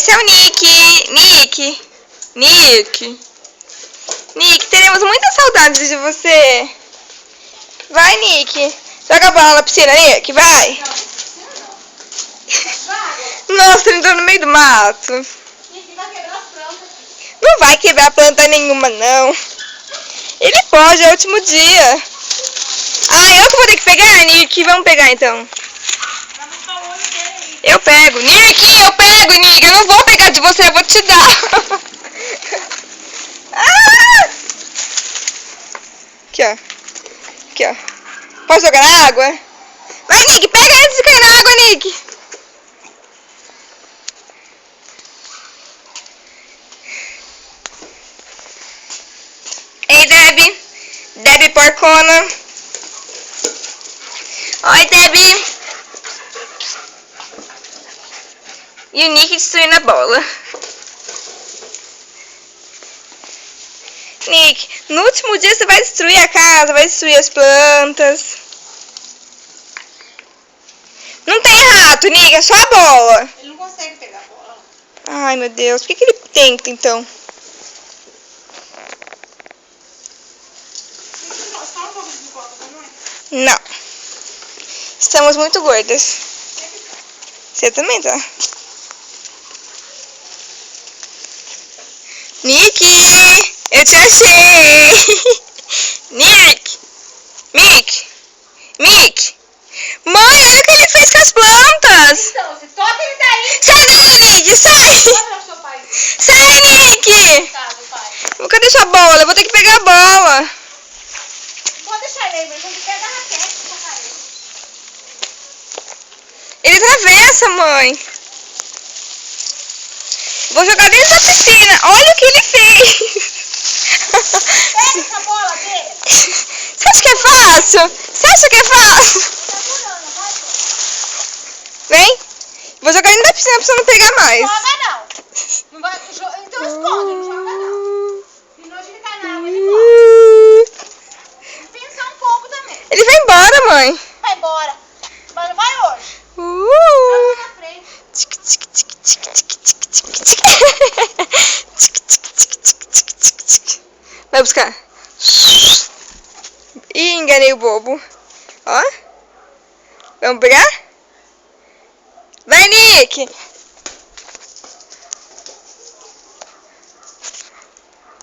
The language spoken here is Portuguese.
Esse é o Nick. Nick, teremos muitas saudades de você. Vai, Nick. Joga a bola na piscina, Nick, vai. Nossa, ele entrou no meio do mato. Nick, vai quebrar as plantas. Não vai quebrar planta nenhuma, não. Ele pode, é o último dia. Ah, eu que vou ter que pegar, Nick. Vamos pegar, então. Eu pego, Nick. Eu não vou pegar de você, eu vou te dar. Ah! Aqui, ó. Posso jogar na água? Vai, Nick, pega antes de cair na água, Nick. Ei, Debbie porcona. Oi, Debbie. E o Nick destruindo a bola. Nick, no último dia você vai destruir a casa, vai destruir as plantas. Não tem rato, Nick, é só a bola. Ele não consegue pegar a bola. Ai, meu Deus, por que ele tenta, então? Só um pouco de pipoca pra nós. Não. Estamos muito gordas. Você também tá. Nick, eu te achei. Nick. Mãe, olha o que ele fez com as plantas. Então, você toca ele daí. Sai daí, Nick, sai. Olha o seu pai. Sai, Nick. Tá, do pai. Cadê sua bola? Eu vou ter que pegar a bola. Pode deixar ele, mas ele pega a raquete pra caramba. Ele atravessa, mãe. Vou jogar dentro da piscina. Olha o que ele fez. Pega essa bola dele. Você acha que é fácil? Vem. Vou jogar dentro da piscina pra você não pegar mais. Não joga não. Não vai, então esconde, não joga não. Senão ele cai na água, ele morre. Pensa um pouco também. Ele vai embora, mãe. Vai embora. Mas não vai hoje. Vai na frente. Vai buscar. Ih, enganei o bobo. Ó. Vamos pegar? Vai, Nick.